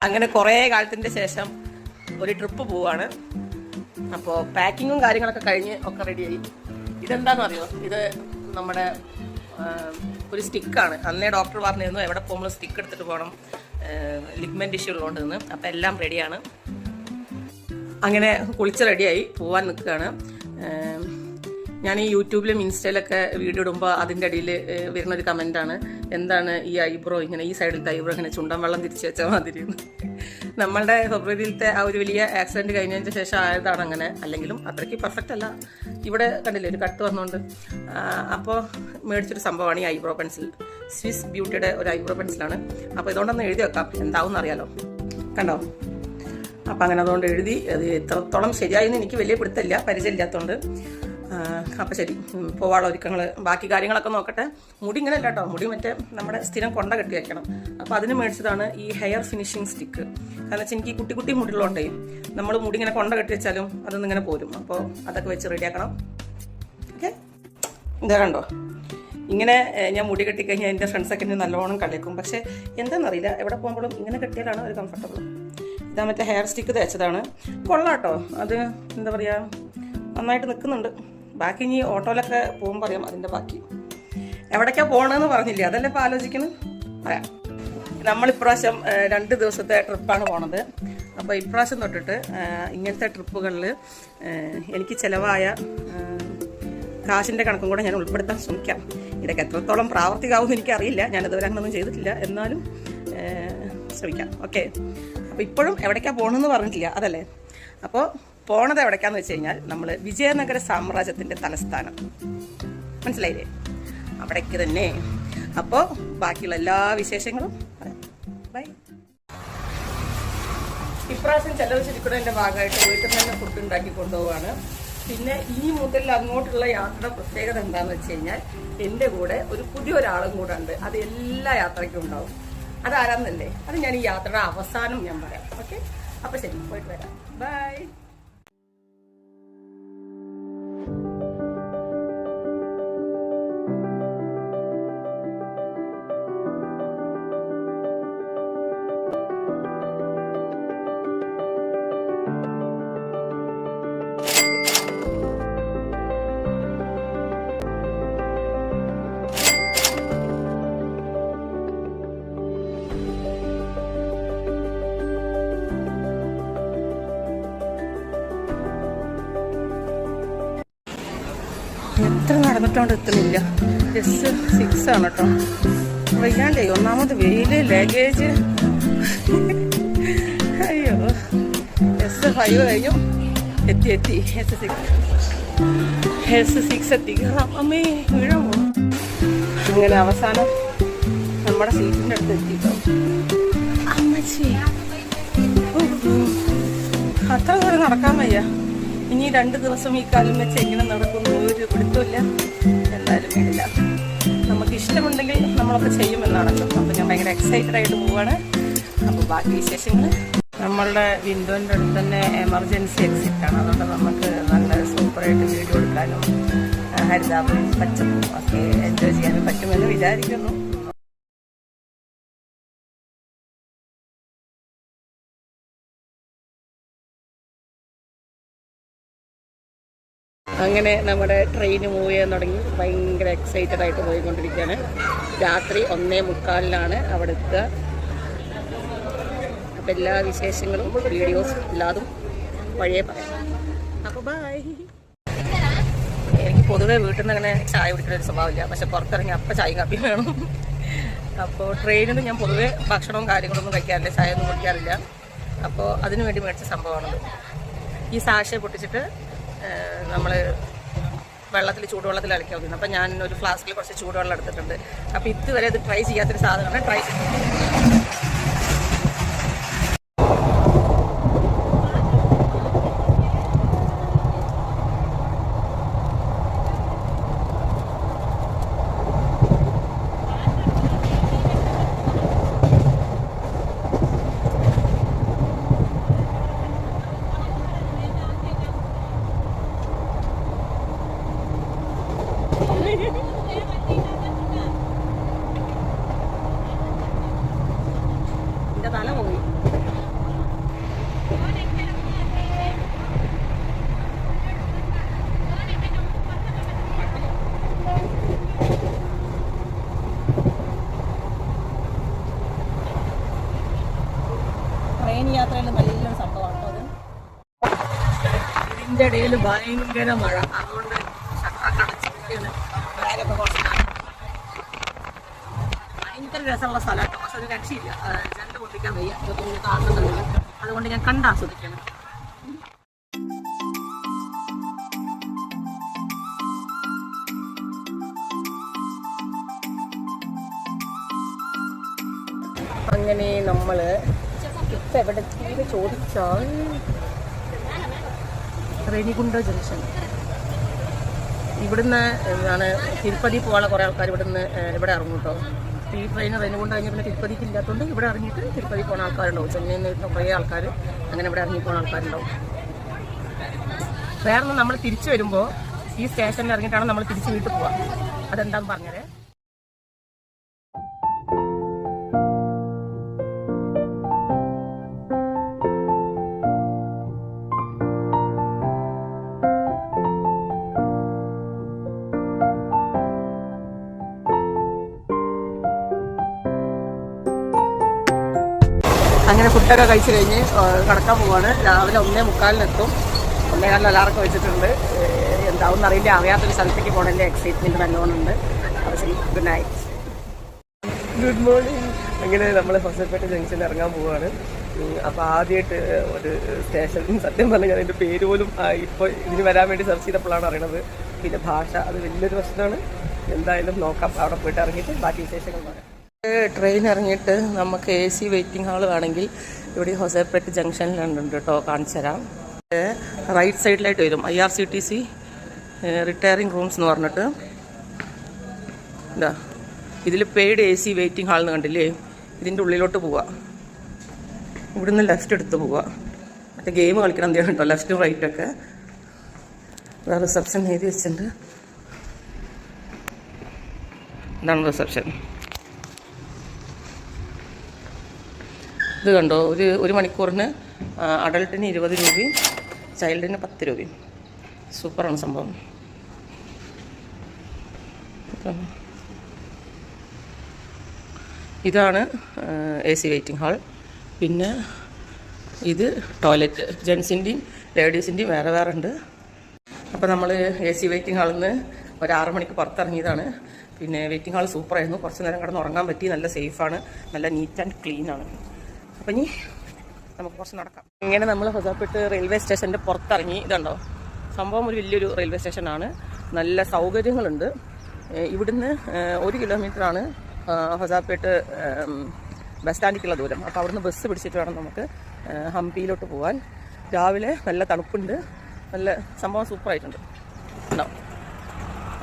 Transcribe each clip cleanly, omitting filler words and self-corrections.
അങ്ങനെ കുറേ കാലത്തിൻ്റെ ശേഷം ഒരു ട്രിപ്പ് പോവാണ്. അപ്പോൾ പാക്കിങ്ങും കാര്യങ്ങളൊക്കെ കഴിഞ്ഞ് ഒക്കെ റെഡിയായി. ഇതെന്താണെന്ന് അറിയോ? ഇത് നമ്മുടെ ഒരു സ്റ്റിക്കാണ്. അന്നേ ഡോക്ടർ പറഞ്ഞിരുന്നു എവിടെ പോകുമ്പോൾ സ്റ്റിക്ക് എടുത്തിട്ട് പോകണം, ലിഗ്മെൻറ്റ് ഇഷ്യൂ ഉള്ളതുകൊണ്ട് നിന്ന്. അപ്പോൾ എല്ലാം റെഡിയാണ്. അങ്ങനെ കുളിച്ച് റെഡിയായി പോവാൻ നിൽക്കുകയാണ്. ഞാൻ ഈ യൂട്യൂബിലും ഇൻസ്റ്റയിലൊക്കെ വീഡിയോ ഇടുമ്പോൾ അതിൻ്റെ അടിയിൽ വരുന്നൊരു കമൻറ്റാണ്, എന്താണ് ഈ ഐബ്രോ ഇങ്ങനെ, ഈ സൈഡിലത്തെ ഐബ്രോ ഇങ്ങനെ ചുണ്ടൻ വെള്ളം തിരിച്ച് വെച്ചാൽ മാതിരി. നമ്മളുടെ ഫെബ്രുവരിയിലത്തെ ആ ഒരു വലിയ ആക്സിഡൻറ്റ് കഴിഞ്ഞതിന് ശേഷം ആയതാണ് അങ്ങനെ. അല്ലെങ്കിലും അത്രയ്ക്ക് പെർഫെക്റ്റ് അല്ല. ഇവിടെ കണ്ടില്ലേ ഒരു കട്ട് വന്നുകൊണ്ട്. അപ്പോൾ മേടിച്ചൊരു സംഭവമാണ് ഈ ഐബ്രോ പെൻസിൽ. സ്വിസ് ബ്യൂട്ടിയുടെ ഒരു ഐബ്രോ പെൻസിലാണ്. അപ്പോൾ ഇതുകൊണ്ടൊന്ന് എഴുതി വെക്കാം, എന്താവും അറിയാലോ. കണ്ടോ? അപ്പം അങ്ങനെ അതുകൊണ്ട് എഴുതി. അത് എത്രത്തോളം ശരിയായെന്ന് എനിക്ക് വലിയ പിടുത്തമില്ല, പരിചയമില്ലാത്തതുകൊണ്ട്. അപ്പം ശരി, പോവാനുള്ള ഒരുക്കങ്ങൾ, ബാക്കി കാര്യങ്ങളൊക്കെ നോക്കട്ടെ. മുടി ഇങ്ങനെ അല്ല കേട്ടോ, മുടി മറ്റേ നമ്മുടെ സ്ഥിരം കൊണ്ട കെട്ടി വയ്ക്കണം. അപ്പോൾ അതിന് മേടിച്ചതാണ് ഈ ഹെയർ ഫിനിഷിങ് സ്റ്റിക്ക്. കാരണം വെച്ചാൽ എനിക്ക് കുട്ടി കുട്ടി മുടികളുണ്ടേ, നമ്മൾ മുടി ഇങ്ങനെ കൊണ്ട കെട്ടി വെച്ചാലും അതൊന്നും ഇങ്ങനെ പോരും. അപ്പോൾ അതൊക്കെ വെച്ച് റെഡിയാക്കണം. ഓക്കെ, ഇതാ കണ്ടോ, ഇങ്ങനെ ഞാൻ മുടി കെട്ടിക്കഴിഞ്ഞാൽ എൻ്റെ ഫ്രണ്ട്സൊക്കെ എന്നെ നല്ലോണം കളിയാക്കും. പക്ഷേ എന്താണെന്നറിയില്ല, എവിടെ പോകുമ്പോഴും ഇങ്ങനെ കെട്ടിയാലാണ് ഒരു കംഫർട്ടബിൾ. ഇതാ മറ്റേ ഹെയർ സ്റ്റിക്ക് തേച്ചതാണ്, കൊള്ളാട്ടോ. അത് എന്താ പറയുക, നന്നായിട്ട് നിൽക്കുന്നുണ്ട്. ബാക്കി ഇനി ഓട്ടോയിലൊക്കെ പോകുമ്പോൾ പറയാം അതിൻ്റെ ബാക്കി. എവിടേക്കാണ് പോകണമെന്ന് പറഞ്ഞില്ലേ, അതല്ലേ ഇപ്പോൾ ആലോചിക്കുന്നത്. പറയാം. നമ്മളിപ്രാവശ്യം 2 ദിവസത്തെ ട്രിപ്പാണ് പോണത്. അപ്പോൾ ഇപ്രാവശ്യം തൊട്ടിട്ട് ഇങ്ങനത്തെ ട്രിപ്പുകളിൽ എനിക്ക് ചിലവായ കാശിൻ്റെ കണക്കും കൂടെ ഞാൻ ഉൾപ്പെടുത്താൻ ശ്രമിക്കാം. ഇതൊക്കെ എത്രത്തോളം പ്രാവർത്തികമാവുമെന്ന് എനിക്കറിയില്ല, ഞാനിതുവരെ അങ്ങനെയൊന്നും ചെയ്തിട്ടില്ല, എന്നാലും ശ്രമിക്കാം. ഓക്കെ, അപ്പോൾ ഇപ്പോഴും എവിടേക്കാണ് പോകണമെന്ന് പറഞ്ഞിട്ടില്ല, അതല്ലേ. അപ്പോൾ പോണത് എവിടേക്കാന്ന് വെച്ച് കഴിഞ്ഞാൽ നമ്മൾ വിജയനഗര സാമ്രാജ്യത്തിൻ്റെ തലസ്ഥാനം, മനസ്സിലായില്ലേ, അവിടേക്ക് തന്നെ. അപ്പോൾ ബാക്കിയുള്ള എല്ലാ വിശേഷങ്ങളും പറയാം. ബൈ. ഇപ്രാവശ്യം ചെലവ് ചുരുക്കണതിൻ്റെ ഭാഗമായിട്ട് വീട്ടിൽ തന്നെ ഫുഡ് ഉണ്ടാക്കി കൊണ്ടുപോവാണ്. പിന്നെ ഇനി മുതൽ അങ്ങോട്ടുള്ള യാത്രയുടെ പ്രത്യേകത എന്താണെന്ന് വെച്ച് കഴിഞ്ഞാൽ എൻ്റെ കൂടെ ഒരു പുതിയൊരാളും കൂടെ ഉണ്ട്. അത് എല്ലാ യാത്രയ്ക്കും ഉണ്ടാവും. അതാരാന്നല്ലേ, അത് ഞാൻ ഈ യാത്രയുടെ അവസാനം ഞാൻ പറയാം. ഓക്കെ, അപ്പോൾ ശരി, പോയിട്ട് വരാം. ബൈ. എത്ര നടന്നിട്ടോണ്ട് എത്തുന്നില്ല. S6 ആണ് കേട്ടോ. വയ്യാണ്ടേ, ഒന്നാമത് വെയില്, ലഗേജ്. അയ്യോ, S5 കഴിഞ്ഞു, എത്തി. S6 എത്തി. അമ്മേ, വീഴാമോ? അങ്ങനെ അവസാനം നമ്മുടെ സീറ്റിൻ്റെ അടുത്ത് എത്തിട്ടോ. അമ്മച്ചി, അത്ര ദൂരം നടക്കാൻ വയ്യ. ഇനി 2 ദിവസം ഈ കാലം വെച്ച് എങ്ങനെ നടക്കുന്നു ഒരു പിടുത്തമില്ല. എന്തായാലും വേണ്ടില്ല, നമുക്ക് ഇഷ്ടമുണ്ടെങ്കിൽ നമ്മളൊക്കെ ചെയ്യുമെന്നാണല്ലോ. അപ്പോൾ ഞാൻ ഭയങ്കര എക്സൈറ്റഡ് ആയിട്ട് പോവാണ്. അപ്പോൾ ബാക്കി വിശേഷങ്ങൾ, നമ്മളുടെ വിൻഡോൻ്റെ അടുത്ത് തന്നെ എമർജൻസി എക്സിറ്റാണ്. അതുകൊണ്ട് നമുക്ക് നല്ല സൂപ്പറായിട്ട് വീഡിയോ എടുക്കാനും ഹരിതാപും പച്ചപ്പും ഒക്കെ എൻജോയ് ചെയ്യാനും പറ്റുമെന്ന് വിചാരിക്കുന്നു. അങ്ങനെ നമ്മുടെ ട്രെയിൻ മൂവ് ചെയ്യാൻ തുടങ്ങി. ഭയങ്കര എക്സൈറ്റഡ് ആയിട്ട് പോയിക്കൊണ്ടിരിക്കുകയാണ്. രാത്രി 1:45 അവിടെ എത്തുക. അപ്പം എല്ലാ വിശേഷങ്ങളും വീഡിയോസ് എല്ലാതും വഴിയേ പറയാം. അപ്പോൾ ബൈ. എനിക്ക് പൊതുവെ വീട്ടിൽ നിന്ന് അങ്ങനെ ചായ കുടിക്കുന്ന ഒരു സ്വഭാവമില്ല, പക്ഷെ പുറത്തിറങ്ങി അപ്പം ചായ കാപ്പി വേണം. അപ്പോൾ ട്രെയിനിൽ ഞാൻ പൊതുവെ ഭക്ഷണവും കാര്യങ്ങളൊന്നും കഴിക്കാറില്ല, ചായ ഒന്നും കുടിക്കാറില്ല. അപ്പോൾ അതിനു വേണ്ടി മേടിച്ച സംഭവമാണത്. ഈ സാഷ പൊട്ടിച്ചിട്ട് നമ്മൾ വെള്ളത്തിൽ, ചൂടുവെള്ളത്തിൽ അലക്കാൻ മതി. അപ്പം ഞാൻ ഒരു ഫ്ലാസ്കിൽ കുറച്ച് ചൂടുവെള്ളം എടുത്തിട്ടുണ്ട്. അപ്പോൾ ഇതുവരെ ഇത് ട്രൈ ചെയ്യാത്തൊരു സാധനമാണ്. ട്രൈ ചെയ്തു. ട്രെയിൻ യാത്രയിൽ നല്ലൊരു സംഭവമാണ് അത്. ഇതിൻ്റെ ഇടയിൽ ഭയങ്കര മഴ, അതുകൊണ്ട് ഷട്ടറൊക്കെ അടച്ചിരിക്കുകയാണ്. ബാഗൊക്കെ കുറച്ച് ഭയങ്കര രസമുള്ള സ്ഥലമാണ്. പക്ഷെ ഒരു രക്ഷയില്ല, രണ്ട് പൊട്ടിക്കാൻ വയ്യ, ഇതൊക്കെ കാണുന്നുണ്ടല്ലോ. അതുകൊണ്ട് ഞാൻ കണ്ടാസ്വദിക്കണം. അങ്ങനെ നമ്മൾ ഇപ്പം എവിടെ ചോദിച്ചാൽ റേണിഗുണ്ട ജംഗ്ഷൻ. ഇവിടുന്ന് എന്താണ് തിരുപ്പതി പോകാനുള്ള കുറേ ആൾക്കാർ ഇവിടുന്ന് ഇവിടെ ഇറങ്ങും കേട്ടോ. ഈ ട്രെയിൻ റേണിഗുണ്ട കഴിഞ്ഞ് പിന്നെ തിരുപ്പതിക്ക് ഇല്ലാത്തതുകൊണ്ട് ഇവിടെ ഇറങ്ങിയിട്ട് തിരുപ്പതി പോകുന്ന ആൾക്കാരുണ്ടാവും. ചെന്നൈയിൽ നിന്ന് കുറേ ആൾക്കാർ അങ്ങനെ ഇവിടെ ഇറങ്ങി പോകുന്ന ആൾക്കാരുണ്ടാവും. വേറെ നമ്മൾ തിരിച്ചു വരുമ്പോൾ ഈ സ്റ്റേഷനിൽ ഇറങ്ങിയിട്ടാണ് നമ്മൾ തിരിച്ച് വീട്ടിൽ പോവുക. അതെന്താണെന്ന് പറഞ്ഞത്. അങ്ങനെ ഫുഡൊക്കെ കഴിച്ച് കഴിഞ്ഞ് കിടക്കാൻ പോവാണ്. രാവിലെ 1:45 1:15 അലാറൊക്കെ വെച്ചിട്ടുണ്ട്. എന്താവും അറിയില്ല, അറിയാത്തൊരു സ്ഥലത്തേക്ക് പോകണല്ലേ, എക്സൈറ്റ്മെൻറ്റ് നല്ലോണമുണ്ട്. അപ്പോൾ ശരി, ഗുഡ് നൈറ്റ്, ഗുഡ് മോർണിംഗ്. അങ്ങനെ നമ്മൾ ഹൊസൈപേട്ട ജംഗ്ഷനിൽ ഇറങ്ങാൻ പോവുകയാണ്. അപ്പോൾ ആദ്യമായിട്ട് ഒരു സ്റ്റേഷൻ, സത്യം പറഞ്ഞാൽ ഞാൻ അതിൻ്റെ പേര് പോലും ഇപ്പോൾ ഇതിന് വരാൻ വേണ്ടി സെർച്ച് ചെയ്തപ്പോഴാണ് അറിയണത്. പിന്നെ ഭാഷ അത് വലിയൊരു പ്രശ്നമാണ്. എന്തായാലും നോക്കാം, അവിടെ പോയിട്ട് ഇറങ്ങിയിട്ട് ബാക്കി വിശേഷങ്ങൾ പറയാം. ട്രെയിൻ ഇറങ്ങിയിട്ട് നമുക്ക് AC വെയിറ്റിംഗ് ഹാൾ വേണമെങ്കിൽ ഇവിടെ ഹൊസൈപേട്ട ജംഗ്ഷനിലുണ്ട് കേട്ടോ, കാണിച്ചു തരാം. റൈറ്റ് സൈഡിലായിട്ട് വരും IRCTC റിട്ടയറിംഗ് റൂംസ് എന്ന് പറഞ്ഞിട്ട്. ഇതാ ഇതിൽ പെയ്ഡ് AC വെയിറ്റിംഗ് ഹാൾ എന്ന് കണ്ടില്ലേ, ഇതിൻ്റെ ഉള്ളിലോട്ട് പോവുക. ഇവിടുന്ന് ലെഫ്റ്റ് എടുത്ത് പോവുക. മറ്റേ ഗെയിം കളിക്കണം എന്തെങ്കിലും കേട്ടോ, ലെഫ്റ്റും റൈറ്റൊക്കെ. ഇവിടെ റിസപ്ഷൻ എഴുതി വെച്ചിട്ടുണ്ട്. ഇതാണ് റിസപ്ഷൻ. ഇത് കണ്ടോ, ഒരു മണിക്കൂറിന് അഡൾട്ടിന് 20 രൂപയും ചൈൽഡിന് 10 രൂപയും. സൂപ്പറാണ് സംഭവം. ഇതാണ് AC വെയിറ്റിംഗ് ഹാൾ. പിന്നെ ഇത് ടോയ്ലറ്റ്, ജെൻസിൻ്റെയും ലേഡീസിൻ്റെയും വേറെ വേറെ ഉണ്ട്. അപ്പോൾ നമ്മൾ AC വെയിറ്റിംഗ് ഹാളിൽ നിന്ന് ഒരു 6 മണിക്ക് പുറത്തിറങ്ങിയതാണ്. പിന്നെ വെയിറ്റിംഗ് ഹാൾ സൂപ്പറായിരുന്നു. കുറച്ച് നേരം കിടന്ന് ഉറങ്ങാൻ പറ്റി. നല്ല സേഫാണ്, നല്ല നീറ്റ് ആൻഡ് ക്ലീനാണ്. അപ്പം ഇനി നമുക്ക് കുറച്ച് നടക്കാം. ഇങ്ങനെ നമ്മൾ ഹൊസൈപേട്ട റെയിൽവേ സ്റ്റേഷൻ്റെ പുറത്തിറങ്ങി. ഇതുണ്ടോ, സംഭവം ഒരു വലിയൊരു റെയിൽവേ സ്റ്റേഷനാണ്. നല്ല സൗകര്യങ്ങളുണ്ട്. ഇവിടുന്ന് 1 കിലോമീറ്ററാണ് ഹൊസൈപേട്ട ബസ് സ്റ്റാൻഡിലേക്കുള്ള ദൂരം. അപ്പോൾ അവിടുന്ന് ബസ് പിടിച്ചിട്ട് വേണം നമുക്ക് ഹംപിയിലോട്ട് പോകാൻ. രാവിലെ നല്ല തണുപ്പുണ്ട്, നല്ല സംഭവം സൂപ്പറായിട്ടുണ്ട്. ഉണ്ടാവും.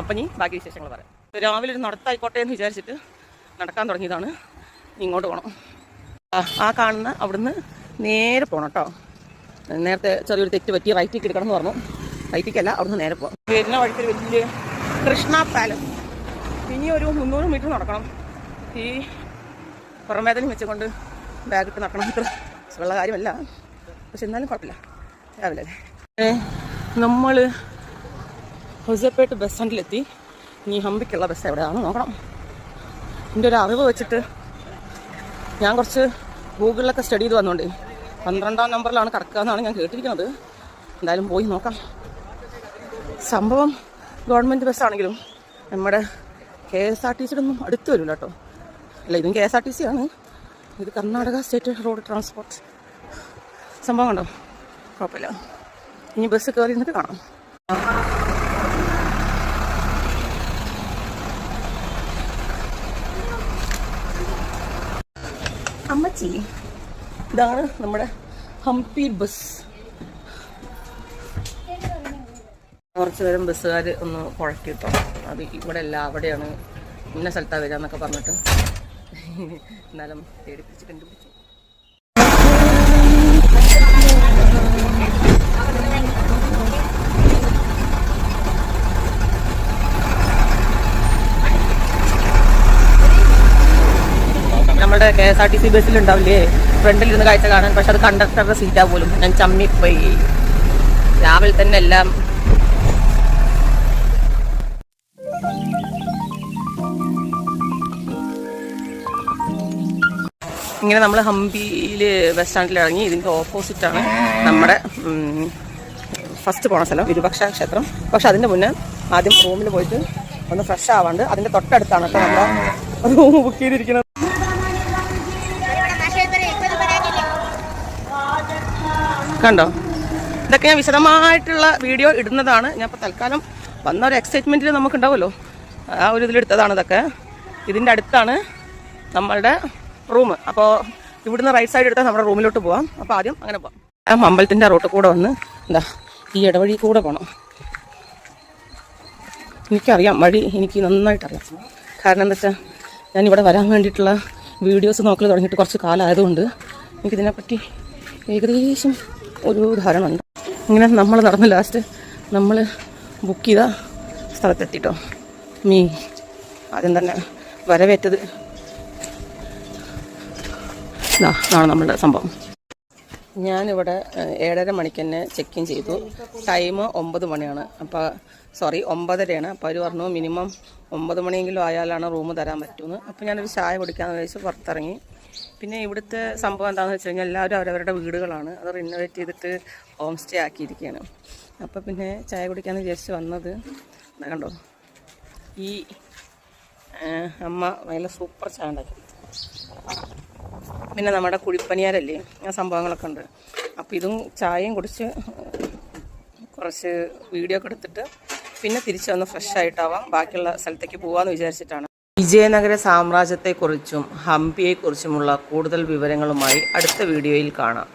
അപ്പം ഇനി ബാക്കി വിശേഷങ്ങൾ പറയാം. രാവിലെ ഒരു നടത്തായിക്കോട്ടെ എന്ന് വിചാരിച്ചിട്ട് നടക്കാൻ തുടങ്ങിയതാണ്. ഇങ്ങോട്ട് പോകണം. ആ കാണുന്ന അവിടുന്ന് നേരെ പോകണം കേട്ടോ. നേരത്തെ ചെറിയൊരു തെറ്റ് പറ്റി, റൈറ്റിലേക്ക് എടുക്കണം എന്ന് പറഞ്ഞു. റൈറ്റിക്കല്ല, അവിടുന്ന് നേരെ പോകാം. വരുന്ന വഴിക്കൊരു വലിയ കൃഷ്ണ പാലസ്. ഇനി ഒരു 300 മീറ്റർ നടക്കണം. ഈ പുറമേതലും വെച്ചുകൊണ്ട് ബാഗിട്ട് നടക്കണം. ഇത്ര ഉള്ള കാര്യമല്ല, പക്ഷെ എന്നാലും കുഴപ്പമില്ല. രാവിലെ നമ്മൾ ഹൊസൈപേട്ട ബസ് സ്റ്റാൻഡിലെത്തി. ഇനി ഹംപിക്കുള്ള ബസ് എവിടെയാണെന്ന് നോക്കണം. എൻ്റെ ഒരു അറിവ് വെച്ചിട്ട് ഞാൻ കുറച്ച് ഗൂഗിളിലൊക്കെ സ്റ്റഡി ചെയ്ത് വന്നുകൊണ്ടേ 12ാം നമ്പറിലാണ് കിടക്കുക എന്നാണ് ഞാൻ കേട്ടിരിക്കുന്നത്. എന്തായാലും പോയി നോക്കാം. സംഭവം ഗവൺമെൻറ് ബസ്സാണെങ്കിലും നമ്മുടെ KSRTCയുടെ ഒന്നും അടുത്ത് വരില്ല കേട്ടോ. അല്ല, ഇതും KSRTC ആണ്. ഇത് കർണാടക സ്റ്റേറ്റ് റോഡ് ട്രാൻസ്പോർട്ട്. സംഭവം കണ്ടോ, കുഴപ്പമില്ല. ഇനി ബസ് കയറി നിന്നിട്ട് കാണാം. അമ്മച്ചി, ഇതാണ് നമ്മുടെ ഹംപി ബസ്. കുറച്ച് നേരം ബസ്സുകാർ ഒന്ന് കുഴക്കിട്ടോ. അത് ഇവിടെ അല്ല, അവിടെയാണ്, ഇന്ന സ്ഥലത്താണ് വരിക എന്നൊക്കെ പറഞ്ഞിട്ട് എന്നാലും തേടിപ്പിടിച്ച് കണ്ടുപിടിച്ചു. നമ്മുടെ KSRTC ബസ്സിലുണ്ടാവില്ലേ ഫ്രണ്ടിലിരുന്ന് കാഴ്ച കാണാൻ, പക്ഷെ അത് കണ്ടക്ടറുടെ സീറ്റാ പോലും. ഞാൻ ചമ്മിപ്പോയി. രാവിലെ തന്നെ എല്ലാം ഇങ്ങനെ നമ്മൾ ഹംപിയിൽ ബസ് സ്റ്റാൻഡിൽ ഇറങ്ങി ഇതിൻ്റെ ഓപ്പോസിറ്റാണ് നമ്മുടെ ഫസ്റ്റ് പോണ സ്ഥലം വിരൂപാക്ഷ ക്ഷേത്രം. പക്ഷെ അതിൻ്റെ മുന്നേ ആദ്യം റൂമിൽ പോയിട്ട് ഒന്ന് ഫ്രഷ് ആവാണ്ട് അതിൻ്റെ തൊട്ടടുത്താണ് കേട്ടോ നമ്മുടെ റൂം ബുക്ക് ചെയ്തിരിക്കുന്നത്. കണ്ടോ, ഇതൊക്കെ ഞാൻ വിശദമായിട്ടുള്ള വീഡിയോ ഇടുന്നതാണ്. ഞാൻ ഇപ്പോൾ തൽക്കാലം വന്ന ഒരു എക്സൈറ്റ്മെൻറ്റിൽ നമുക്കുണ്ടാവുമല്ലോ, ആ ഒരു ഇതിലെടുത്തതാണ് ഇതൊക്കെ. ഇതിൻ്റെ അടുത്താണ് നമ്മളുടെ റൂം. അപ്പോൾ ഇവിടുന്ന് റൈറ്റ് സൈഡ് എടുത്താൽ നമ്മുടെ റൂമിലോട്ട് പോവാം. അപ്പോൾ ആദ്യം അങ്ങനെ പോവാം. ആ അമ്പലത്തിൻ്റെ റോട്ടിൽ കൂടെ വന്ന് എന്താ ഈ ഇടവഴി കൂടെ പോകണം. എനിക്കറിയാം വഴി, എനിക്ക് നന്നായിട്ടറിയാം. കാരണം എന്താ വെച്ചാൽ ഞാനിവിടെ വരാൻ വേണ്ടിയിട്ടുള്ള വീഡിയോസ് നോക്കൽ തുടങ്ങിയിട്ട് കുറച്ച് കാലമായതുകൊണ്ട് എനിക്കിതിനെപ്പറ്റി ഏകദേശം ഒരു ധാരണ ഉണ്ട്. ഇങ്ങനെ നമ്മൾ നടന്ന് ലാസ്റ്റ് നമ്മൾ ബുക്ക് ചെയ്ത സ്ഥലത്തെത്തിട്ടോ. ആദ്യം തന്നെ വരവേറ്റത് ഇതാണ് നമ്മളുടെ സംഭവം. ഞാനിവിടെ 7:30 മണിക്ക് തന്നെ ചെക്ക് ഇൻ ചെയ്തു. ടൈം 9 മണിയാണ്. അപ്പോൾ 9:30 അപ്പോൾ അവർ പറഞ്ഞു മിനിമം 9 മണിയെങ്കിലും ആയാലാണ് റൂം തരാൻ പറ്റുമെന്ന്. അപ്പോൾ ഞാനൊരു ചായ കുടിക്കാമെന്ന് വിചാരിച്ച് പുറത്തിറങ്ങി. പിന്നെ ഇവിടുത്തെ സംഭവം എന്താണെന്ന് വെച്ച് കഴിഞ്ഞാൽ എല്ലാവരും അവരവരുടെ വീടുകളാണ്, അത് റിനോവേറ്റ് ചെയ്തിട്ട് ഹോം സ്റ്റേ ആക്കിയിരിക്കുകയാണ്. അപ്പോൾ പിന്നെ ചായ കുടിക്കാമെന്ന് വിചാരിച്ച് വന്നത് കണ്ടോ, ഈ അമ്മ നല്ല സൂപ്പർ ചായ ഉണ്ടാക്കി. പിന്നെ നമ്മുടെ കുഴിപ്പനിയാരല്ലേ, ആ സംഭവങ്ങളൊക്കെ ഉണ്ട്. അപ്പോൾ ഇതും ചായയും കുടിച്ച് കുറച്ച് വീഡിയോ ഒക്കെ എടുത്തിട്ട് പിന്നെ തിരിച്ച് വന്ന് ഫ്രഷ് ആയിട്ടാവാം ബാക്കിയുള്ള സ്ഥലത്തേക്ക് പോകാമെന്ന് വിചാരിച്ചിട്ടാണ്. വിജയനഗര സാമ്രാജ്യത്തെക്കുറിച്ചും ഹംപിയെക്കുറിച്ചുമുള്ള കൂടുതൽ വിവരങ്ങളുമായി അടുത്ത വീഡിയോയിൽ കാണാം.